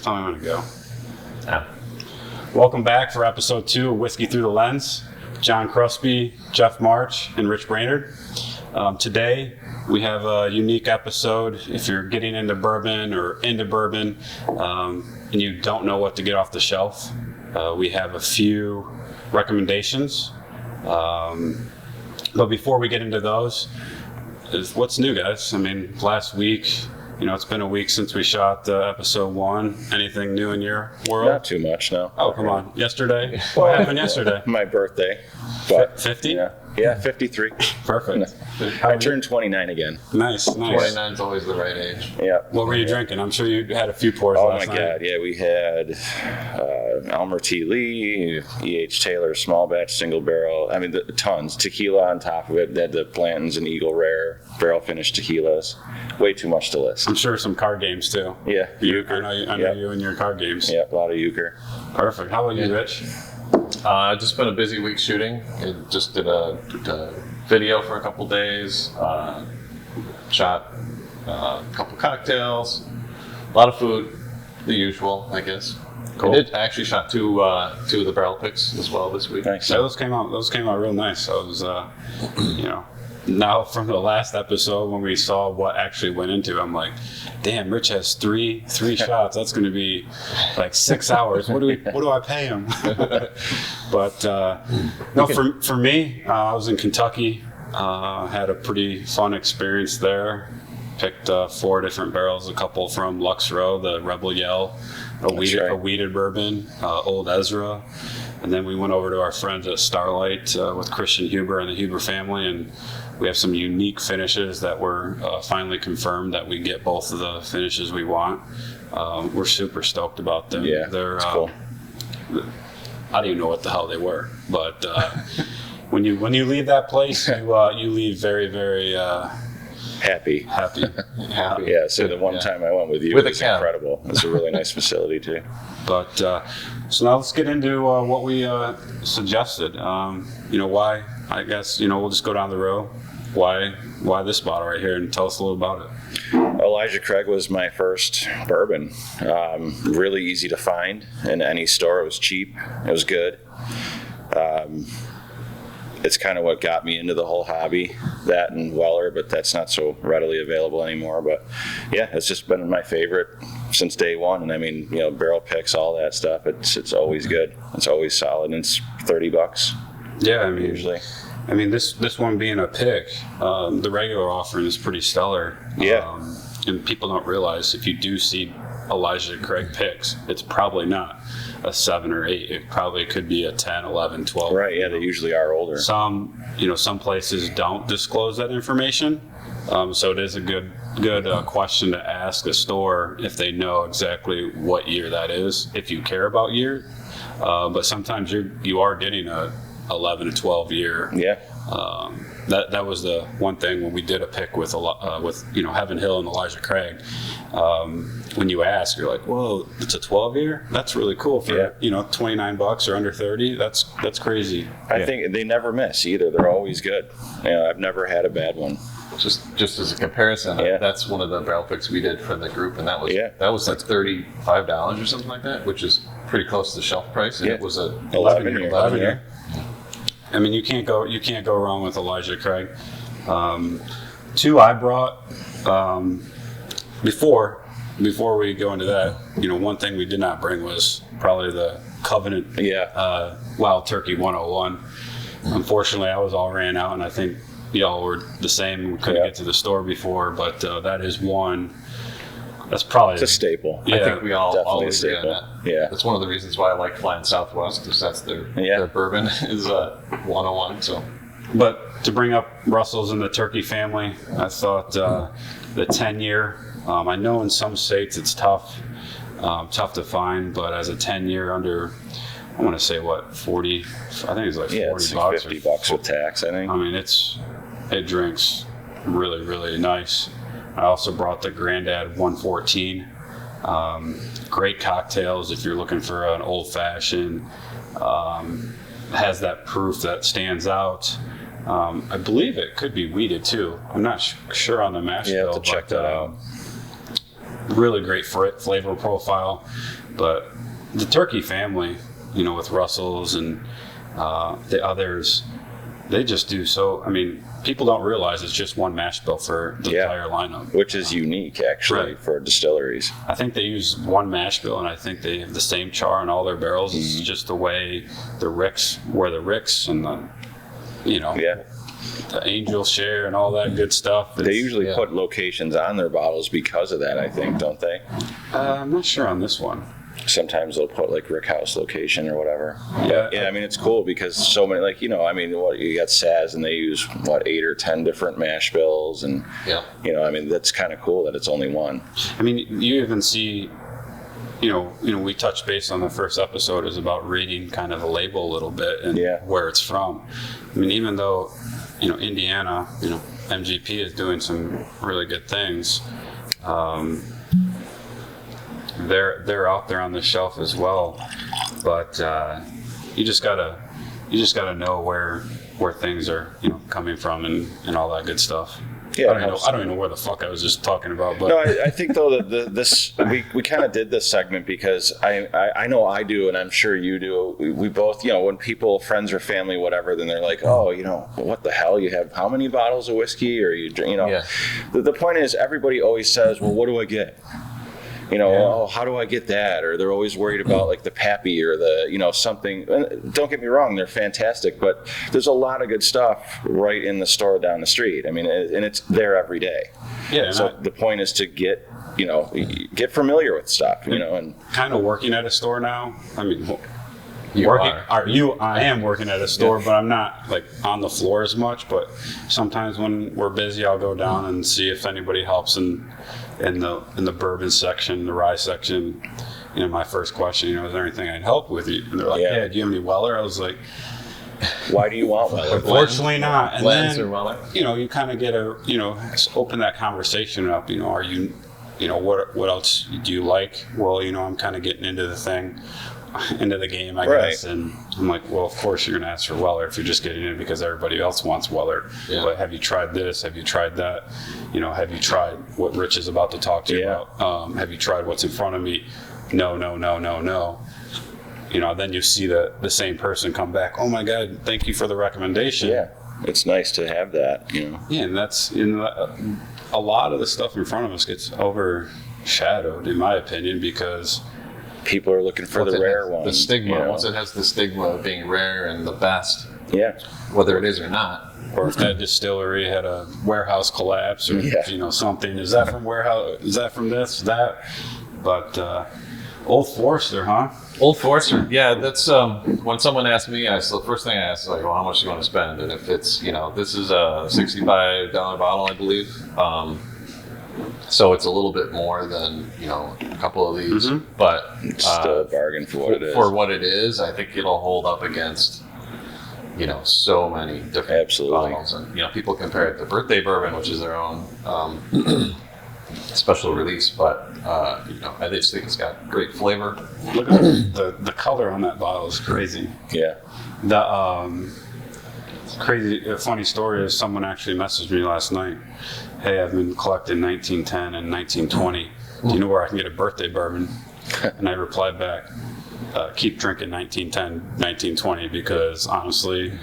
tell me when to go. Yeah. Welcome back for episode 2 of Whiskey Through the Lens. John Crosby, Jeff March, and Rich Brainerd. Today we have a unique episode. If you're getting into bourbon and you don't know what to get off the shelf, we have a few recommendations. But before we get into those, what's new, guys? I mean, last week, it's been a week since we shot episode 1. Anything new in your world? Not too much, no. Oh, come on. Yesterday? What happened yesterday? My birthday. But 50? Yeah, 53. Perfect. I turned 29 again. Nice. 29 is always the right age. Yeah. What were you drinking? I'm sure you had a few pours Oh last my night. God, yeah, we had Elmer T. Lee, E.H. Taylor, small batch, single barrel. I mean, tons. Tequila on top of it. They had the Blanton's and Eagle Rare barrel finished tequilas. Way too much to list. I'm sure some card games too. Yeah, I know you and your card games. Yeah, a lot of euchre. Perfect. How about you, Rich? Just been a busy week shooting. Just did a video for a couple days. Shot a couple cocktails. A lot of food. The usual, I guess. Cool. I actually shot two of the barrel picks as well this week. Thanks. Yeah, those came out real nice. I was, now from the last episode when we saw what actually went into, I'm like, damn, Rich has three shots. That's going to be like 6 hours. What do I pay him? But no, for me, I was in Kentucky. Had a pretty fun experience there. Picked 4 different barrels, a couple from Lux Row, the Rebel Yell, a weeded bourbon, Old Ezra. And then we went over to our friends at Starlight with Christian Huber and the Huber family, and we have some unique finishes that were finally confirmed that we get both of the finishes we want. We're super stoked about them. Yeah, they're cool. I don't even know what the hell they were, but when you leave that place, you leave very, very Happy. Happy. Yeah, so the one time I went with you, With it was a cab. incredible. It's a really nice facility, too. But so now let's get into what we suggested. Why? I guess we'll just go down the row. Why this bottle right here, and tell us a little about it. Elijah Craig was my first bourbon. Really easy to find in any store. It was cheap. It was good. It's kind of what got me into the whole hobby, that and Weller, but that's not so readily available anymore. But yeah, it's just been my favorite since day one. And I mean, barrel picks, all that stuff. It's always good. It's always solid. And it's $30. Yeah, I mean, usually. I mean, this one being a pick, the regular offering is pretty stellar. Yeah. And people don't realize if you do see Elijah Craig picks, it's probably not a 7 or 8. It probably could be a 10, 11, 12. Right, yeah, they usually are older. Some places don't disclose that information. So it is a good question to ask a store if they know exactly what year that is, if you care about year. But sometimes you are getting a 11 to 12 year. Yeah. That was the one thing when we did a pick with Heaven Hill and Elijah Craig. When you ask, you're like, "Whoa, it's a 12 year? That's really cool for $29 or under 30. That's crazy." I think they never miss either. They're always good. I've never had a bad one. Just as a comparison, that's one of the barrel picks we did for the group, and that was like $35 or something like that, which is pretty close to the shelf price. And it was a 11 year. I mean, you can't go wrong with Elijah Craig. 2 I brought before we go into that. One thing we did not bring was probably the Covenant Wild Turkey 101. Unfortunately, I was all ran out, and I think y'all were the same. We couldn't get to the store before, but that is one. That's probably it's a staple. Yeah, I think we all definitely agree on that. Yeah, that's one of the reasons why I like flying Southwest, because that's their bourbon is 101. So, but to bring up Russell's and the Turkey family, I thought the 10-year. I know in some states it's tough to find, but as a 10-year under, I want to say 40. I think it's like $40 it's like $50 with tax. I think. I mean, it drinks really, really nice. I also brought the Grandad 114. Great cocktails if you're looking for an old fashioned. Has that proof that stands out. I believe it could be weeded too. I'm not sure on the mash bill. To check that out. really great flavor profile. But the turkey family, with Russell's and the others, they just do so. I mean, people don't realize it's just one mash bill for the entire lineup, which is unique actually for distilleries. I think they use one mash bill, and I think they have the same char in all their barrels. It's just the way the ricks and the the angel share and all that good stuff. They usually put locations on their bottles because of that, I think, don't they? I'm not sure on this one. Sometimes they'll put like Rick House location or whatever. Yeah. I mean, it's cool because so many, you got Saz and they use 8 or 10 different mash bills, and I mean, that's kind of cool that it's only one. I mean, you even see, we touched base on the first episode is about reading kind of the label a little bit and where it's from. I mean, even though, Indiana, MGP is doing some really good things. They're out there on the shelf as well, but you just gotta know where things are coming from and all that good stuff. Yeah, I don't even know where the fuck I was just talking about. But no, I think though that we kind of did this segment because I know I do, and I'm sure you do. We both, when people, friends or family, whatever, then they're like, oh, what the hell? You have how many bottles of whiskey, or you drink? The point is, everybody always says, well, what do I get? Oh, how do I get that? Or they're always worried about like the Pappy or the, something. And don't get me wrong, they're fantastic, but there's a lot of good stuff right in the store down the street. I mean, and it's there every day. Yeah. So the point is to get familiar with stuff, and kind of working at a store now. I mean, I am working at a store, but I'm not like on the floor as much. But sometimes when we're busy, I'll go down and see if anybody helps in the bourbon section, the rye section. My first question, is there anything I'd help with? And they're like, do you have any Weller? I was like, why do you want Weller? Unfortunately not. And Blends or Weller? You kind of get open that conversation up. Are you, what else do you like? Well, I'm kind of getting into the game, I guess. And I'm like, well, of course you're going to ask for Weller if you're just getting in because everybody else wants Weller. Yeah. But have you tried this? Have you tried that? Have you tried what Rich is about to talk to you about? Have you tried what's in front of me? No. Then you see the same person come back. Oh my God, thank you for the recommendation. Yeah, it's nice to have that, Yeah, and that's, a lot of the stuff in front of us gets overshadowed, in my opinion, because people are looking for the rare ones. The stigma. Once it has the stigma of being rare and the best, whether it is or not. Or if that distillery had a warehouse collapse or something. Is that from warehouse? Is that from this? That? But Old Forester, huh? Old Forester, yeah. That's when someone asks me, the first thing I ask is like, well, how much do you want to spend? And if it's, this is a $65 bottle, I believe. So it's a little bit more than a couple of these, but it's still a bargain for what it is. For what it is, I think it'll hold up against so many different bottles, and people compare it to Birthday Bourbon, which is their own special release. But I just think it's got great flavor. Look at the color on that bottle is crazy. Yeah. The funny story is someone actually messaged me last night. Hey, I've been collecting 1910 and 1920. Do you know where I can get a Birthday Bourbon? And I replied back, keep drinking 1910, 1920, because honestly,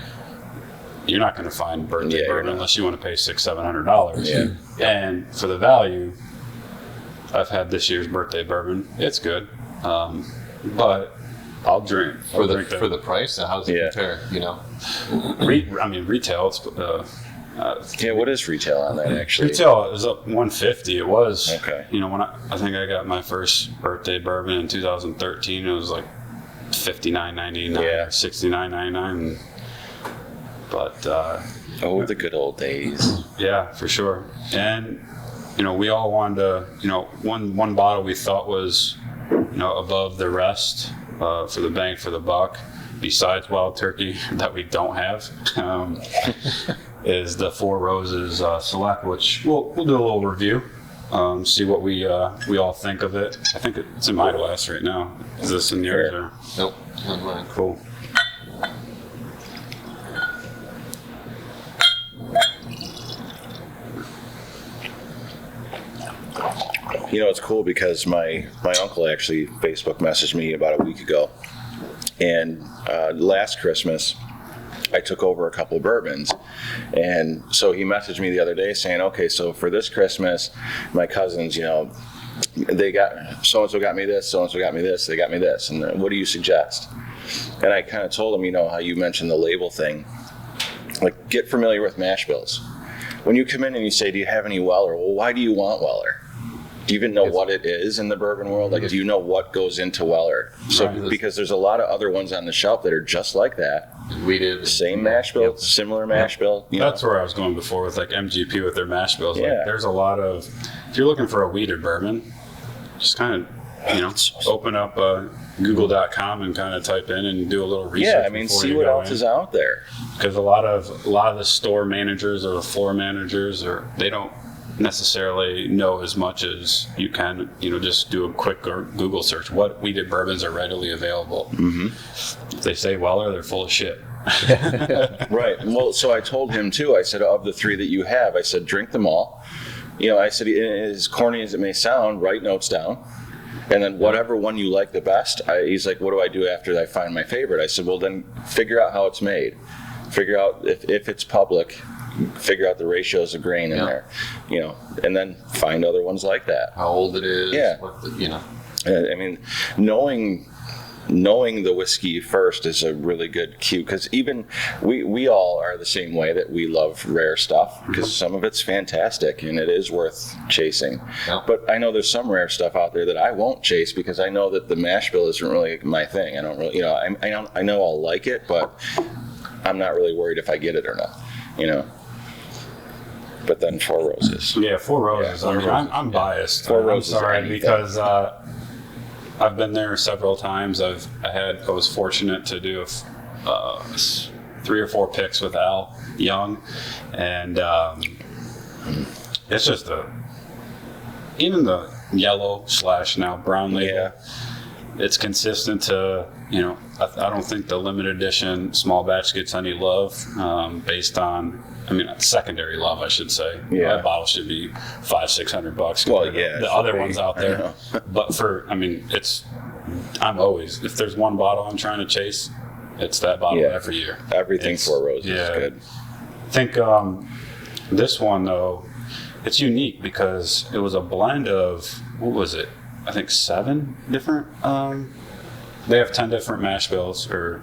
you're not going to find Birthday Bourbon unless you want to pay $600-700. Yeah. And for the value, I've had this year's Birthday Bourbon. It's good, but I'll drink. For the price, how does it compare? Retail. It's what is retail on that actually? Retail is up $150. It was okay. When I think I got my first Birthday Bourbon in 2013, it was like $59.99 or $69.99. But the good old days. Yeah, for sure. And we all wanted to. One bottle we thought was above the rest for the bang for the buck. Besides Wild Turkey that we don't have. Is the Four Roses Select, which we'll do a little review, see what we all think of it. I think it's in my glass right now. Is this in yours? Or? Nope, not mine. Cool. You know, it's cool because my uncle actually Facebook messaged me about a week ago, and last Christmas I took over a couple of bourbons, and so he messaged me the other day saying, okay, so for this Christmas, my cousins, you know, they got so-and-so got me this, so-and-so got me this, they got me this, and what do you suggest? And I kind of told him, you know, how you mentioned the label thing, like get familiar with mash bills. When you come in and you say, do you have any Weller? Well, why do you want Weller? Do you even know what it is in the bourbon world? Like, do you know what goes into Weller? So, because there's a lot of other ones on the shelf that are just like that. We did. Same mash bill, similar mash bill. That's where I was going before with like MGP with their mash bills. Yeah. Like, there's a lot of, if you're looking for a weeded bourbon, just kind of, you know, open up Google.com and kind of type in and do a little research. Yeah, I mean, see what else is out there. Because a lot of the store managers or the floor managers, they don't necessarily know as much as you can, you know, just do a quick Google search. What weeded bourbons are readily available? Mm-hmm. If they say Weller, they're full of shit. Right. Well, so I told him too, I said, of the 3 that you have, I said, drink them all. You know, I said, as corny as it may sound, write notes down. And then whatever one you like the best, he's like, what do I do after I find my favorite? I said, well, then figure out how it's made. Figure out if it's public, figure out the ratios of grain in there, you know, and then find other ones like that. How old it is, you know. I mean, knowing the whiskey first is a really good cue, because even we all are the same way, that we love rare stuff because some of it's fantastic and it is worth chasing. Yeah. But I know there's some rare stuff out there that I won't chase because I know that the mash bill isn't really my thing. I don't really, you know, I know I'll like it, but I'm not really worried if I get it or not, you know. But then Four Roses. Yeah, Four Roses. Yeah, I mean, I'm biased. Four Roses. I'm sorry, because I've been there several times. I was fortunate to do 3 or 4 picks with Al Young, and it's just even the yellow / now brown label. Yeah. It's consistent to, you know, I don't think the limited edition small batch gets any love based on, I mean, secondary love, I should say. Yeah. That bottle should be $500-$600. Well, yeah, the other ones out there. But I'm always, if there's one bottle I'm trying to chase, it's that bottle every year. Everything Four Roses is good. I think this one, though, it's unique because it was a blend of, what was it? I think 7 different, they have 10 different mash bills, or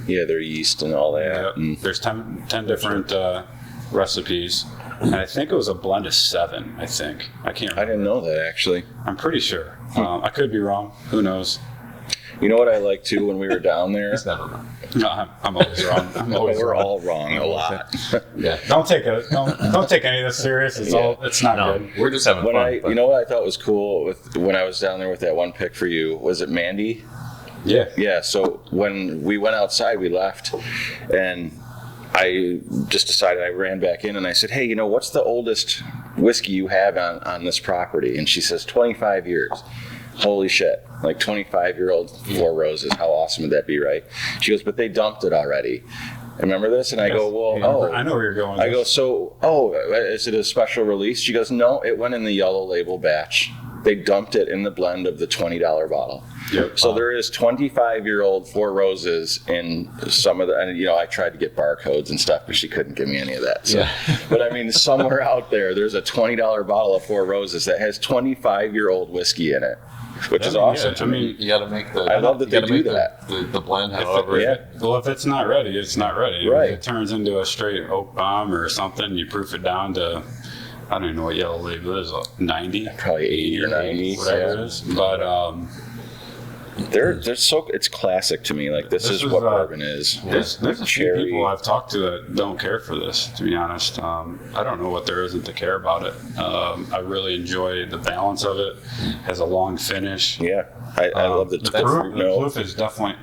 their yeast and all that. Yeah, there's 10 different recipes, and I think it was a blend of 7. I think I can't remember. I didn't know that, actually. I'm pretty sure. I could be wrong. Who knows? You know what I like too when we were down there? It's never wrong. No, I'm always wrong. We're all wrong a lot. Yeah. Don't take any of this serious. It's not good. We're just having fun. You know what I thought was cool when I was down there with that one pick for you? Was it Mandy? Yeah. Yeah. So when we went outside, we left, and I just decided, I ran back in and I said, hey, you know, what's the oldest whiskey you have on this property? And she says, 25 years. Holy shit. Like 25-year-old Four Roses. How awesome would that be, right? She goes, but they dumped it already. Remember this? And I go, well, I know where you're going. I go, so, is it a special release? She goes, no, it went in the yellow label batch. They dumped it in the blend of the $20 bottle. Yep. So there is 25-year-old Four Roses in some of the, and you know, I tried to get barcodes and stuff, but she couldn't give me any of that. So, but I mean, somewhere out there's a $20 bottle of Four Roses that has 25-year-old whiskey in it, which is awesome. I mean, you got to make the. I love that they do that. The blend, however. Well, if it's not ready, it's not ready. Right. If it turns into a straight oak bomb or something, you proof it down to, I don't even know what yellow label is, 90? Probably 80 or 90. Whatever it is. But they're so, it's classic to me. Like this is what bourbon is. There's a few people I've talked to that don't care for this, to be honest. I don't know what there isn't to care about it. I really enjoy the balance of it. Has a long finish. Yeah, I love the proof. The proof is definitely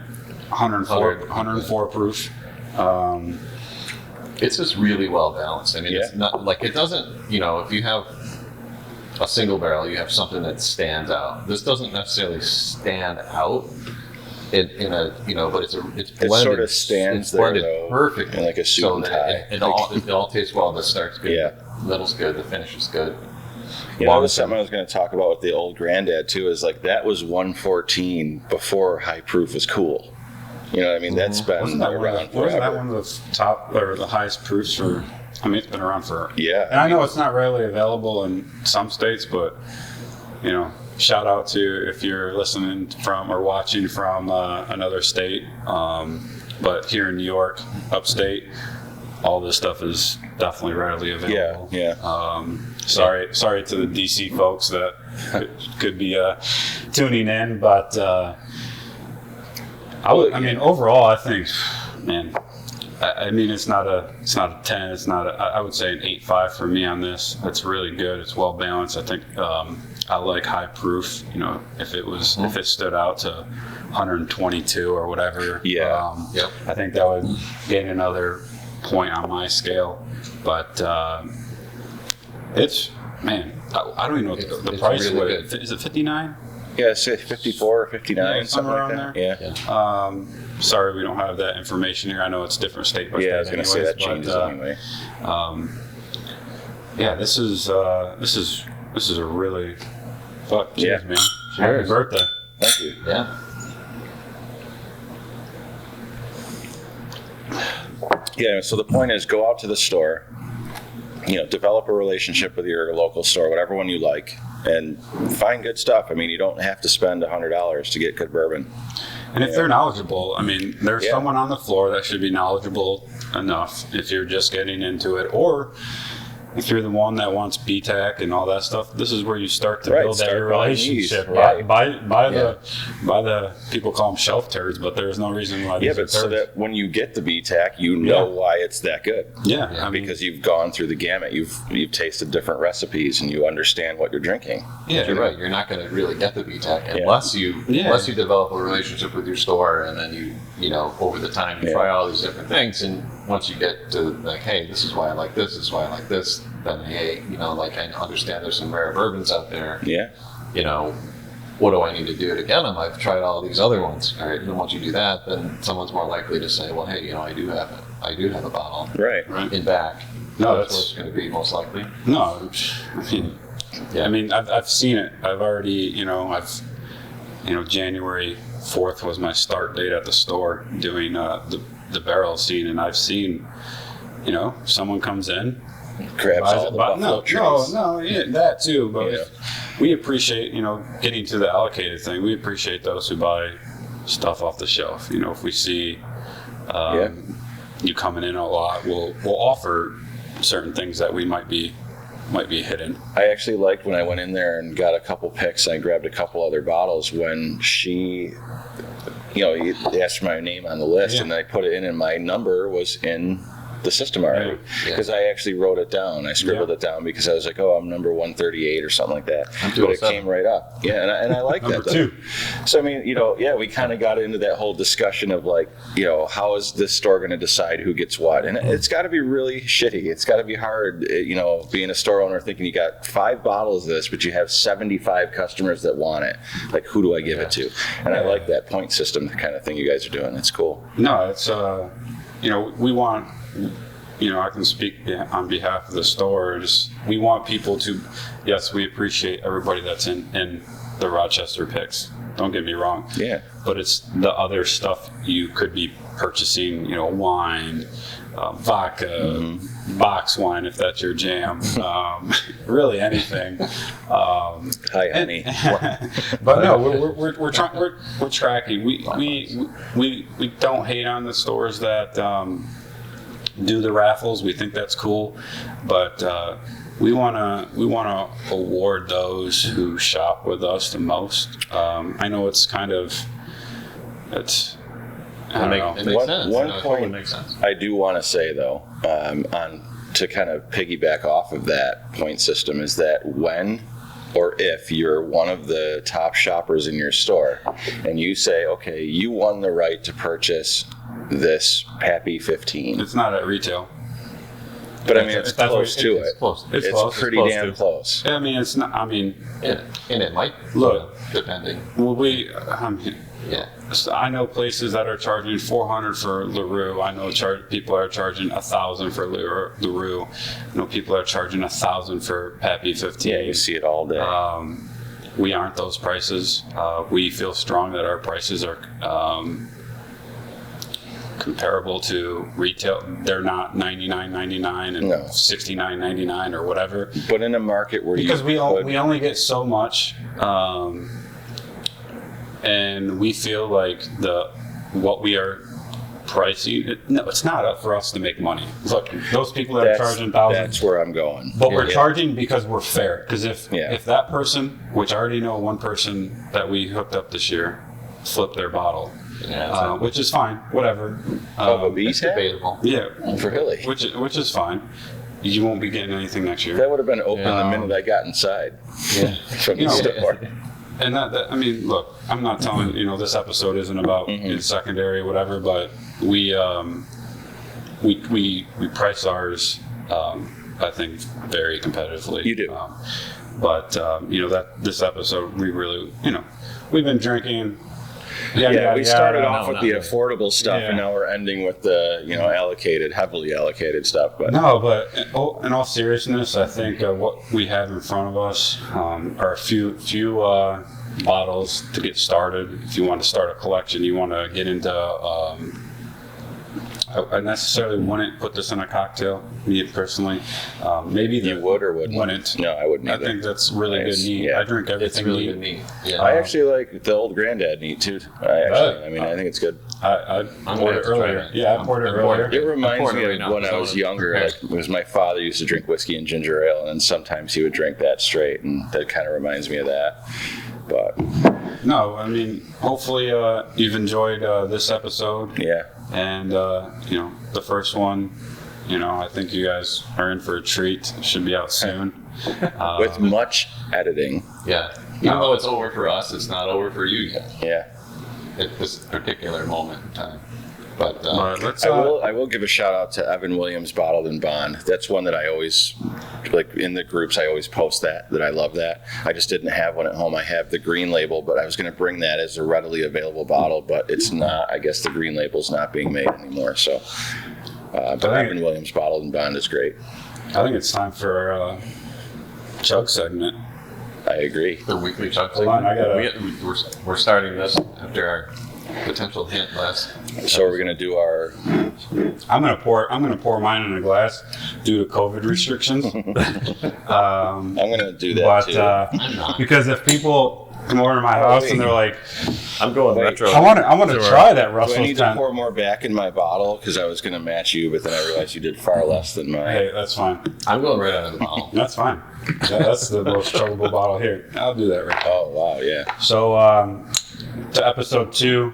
104 proof. It's just really well balanced. I mean, it's not like, it doesn't, you know, if you have a single barrel, you have something that stands out. This doesn't necessarily stand out in a, you know, but it's blended. It sort of stands there though, perfectly, in like a suit and tie. It all tastes well. The start's good. Yeah. Middle's good. The finish is good. That was something I was going to talk about with the old granddad too. Is like that was 114 before high proof was cool. You know what I mean? That's been Wasn't that around forever. Wasn't that one of the top or the highest proofs for? I mean, it's been around for. Yeah. And I know it's not readily available in some states, but shout out to if you're listening from or watching from another state. But here in New York, upstate, all this stuff is definitely readily available. Yeah. Sorry to the DC folks that could be tuning in, but I mean, overall, I think, man. I mean, it's not a 10. It's not I would say an 8.5 for me on this. It's really good. It's well balanced. I think I like high proof. If it stood out to 122 or whatever. Yeah. I think that would gain another point on my scale. But it's, man, I don't even know what the price really would. Is it 59? Yeah, say 54 or 59, something like around that. there. Yeah. Sorry, we don't have that information here. I know it's different state by state. I was going to say that changes anyway. This is a really cheers, man. Happy birthday. Thank you. Yeah. Yeah, so the point is go out to the store, develop a relationship with your local store, whatever one you like, and find good stuff. I mean, you don't have to spend $100 to get good bourbon. And if they're knowledgeable, I mean, there's someone on the floor that should be knowledgeable enough if you're just getting into it, or if you're the one that wants BTAC and all that stuff, this is where you start to build that relationship. By the people call them shelf turds, but there's no reason why. But so that when you get the BTAC, you know why it's that good. Yeah, because you've gone through the gamut. You've tasted different recipes and you understand what you're drinking. Yeah, you're right. You're not going to really get the BTAC unless you develop a relationship with your store, and then you over the time you try all these different things, and once you get to like, hey, this is why I like this is why I like this. Then hey, I understand there's some rare bourbons out there. Yeah. What do I need to do to get them? I've tried all these other ones. All right. And once you do that, then someone's more likely to say, well, hey, I do have a bottle. Right. In back. No, that's what it's going to be most likely. No, I mean, I've seen it. I've already, January 4th was my start date at the store doing the barrel scene, and I've seen, someone comes in. Grabs all the buffalo trees. No, that too. But we appreciate, getting to the allocated thing. We appreciate those who buy stuff off the shelf. If we see you coming in a lot, we'll offer certain things that we might be hidden. I actually liked when I went in there and got a couple picks. And I grabbed a couple other bottles when she, you asked for my name on the list, and I put it in, and my number was in the system already, because I actually wrote it down. I scribbled it down because I was like, I'm number 138 or something like that. But it came right up. Yeah, and I like that. Number 2. So I mean, we kind of got into that whole discussion of like, how is this store going to decide who gets what? And it's got to be really shitty. It's got to be hard, being a store owner thinking you got 5 bottles of this, but you have 75 customers that want it. Like, who do I give it to? And I like that point system kind of thing you guys are doing. It's cool. No, it's we want. I can speak on behalf of the store. We want people to, yes, we appreciate everybody that's in the Rochester picks. Don't get me wrong. Yeah. But it's the other stuff you could be purchasing, wine, vodka, box wine if that's your jam, really anything. Hi, honey. But no, we're tracking. We don't hate on the stores that do the raffles. We think that's cool, but we wanna award those who shop with us the most. I know it's kind of I don't know. It makes sense. One point point makes sense. I do want to say though, to kind of piggyback off of that point system, is that when or if you're one of the top shoppers in your store and you say, okay, you won the right to purchase this Pappy 15. It's not at retail. But I mean, it's close to it. It's close. It's pretty damn close. I mean, it's not. I mean, and it might look, depending. Well, Yeah. So I know places that are charging $400 for LaRue. I know people are charging $1,000 for LaRue. I know people are charging $1,000 for Pappy 15. Yeah, you see it all day. We aren't those prices. We feel strong that our prices are comparable to retail. They're not $99.99 and No. $69.99 or whatever. But in a market where Because we only get so much, and we feel like what we are pricing. No, it's not up for us to make money. Look, those people that are charging thousands. That's where I'm going. But we're charging because we're fair. Because if that person, which I already know one person that we hooked up this year, flipped their bottle. Yeah, which is fine, whatever. Of a beast hat? debatable. Yeah, Really? which is fine. You won't be getting anything next year. That would have been open the minute I got inside. Yeah. From the store. And that I mean, look, I'm not telling this episode isn't about secondary or whatever, but we price ours, I think, very competitively. You do. But that this episode we really we've been drinking. We started off with not the really. affordable stuff, and now we're ending with the heavily allocated stuff. But No, but in all seriousness, I think what we have in front of us are a few bottles to get started. If you want to start a collection, you want to get into. I necessarily wouldn't put this in a cocktail, me personally. Maybe you would or wouldn't? No, I wouldn't I either. think that's really good neat. Yeah. I drink everything It's really neat. good neat. Yeah. I actually like the old granddad neat too. I think it's good. I I'm poured gonna it have to try earlier. that. Yeah, I poured it earlier. It reminds pouring it me right of now, when I so was I'm younger. prepared. Like, because my father used to drink whiskey and ginger ale, and then sometimes he would drink that straight, and that kind of reminds me of that. But No, I mean, hopefully you've enjoyed this episode. yeah, And, the first one, I think you guys are in for a treat. It should be out soon. with much editing. Yeah. Even though it's over for us, it's not over for you yet Yeah. at this particular moment in time. But Let's, I will give a shout out to Evan Williams Bottled and Bond. That's one that I always, like in the groups, I always post that I love that. I just didn't have one at home. I have the green label, but I was going to bring that as a readily available bottle, but it's not. I guess the green label's not being made anymore. So, but Evan Williams Bottled and Bond is great. I think it's time for our chug segment. I agree. the weekly chug Hold on, segment, we're starting this after our potential hint last. So we're going to do our. I'm gonna pour mine in a glass due to COVID restrictions. I'm going to do that too. But because if people come over to my house and they're like, I'm going retro. I want to try that Do I Russell's need to 10. pour more back in my bottle? Because I was going to match you, but then I realized you did far less than mine. Hey, that's fine. I'm going right out of the bottle. That's fine. Yeah, that's the most chuggable bottle here. I'll do that right now. Oh, wow, yeah. So, to episode 2.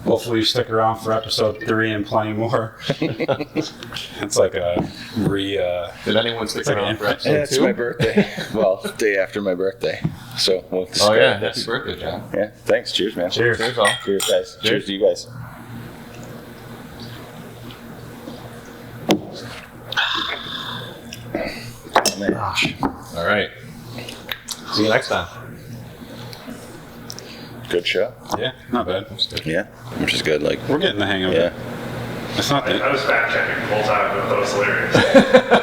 Hopefully you stick around for episode 3 and plenty more. It's like a Did anyone stick like around an for infant. episode Yeah, it's 2? my birthday. Well, day after my birthday. So we'll Oh yeah, discuss. happy birthday, John. Yeah, thanks. Cheers, man. Cheers. Cheers all. Cheers, guys. Cheers to you guys. All right. See you next time. Good show. Yeah, not bad. Yeah, which is good. Like, We're getting the hang of it. yeah. It's not I was fact checking the whole time, but I thought it was hilarious.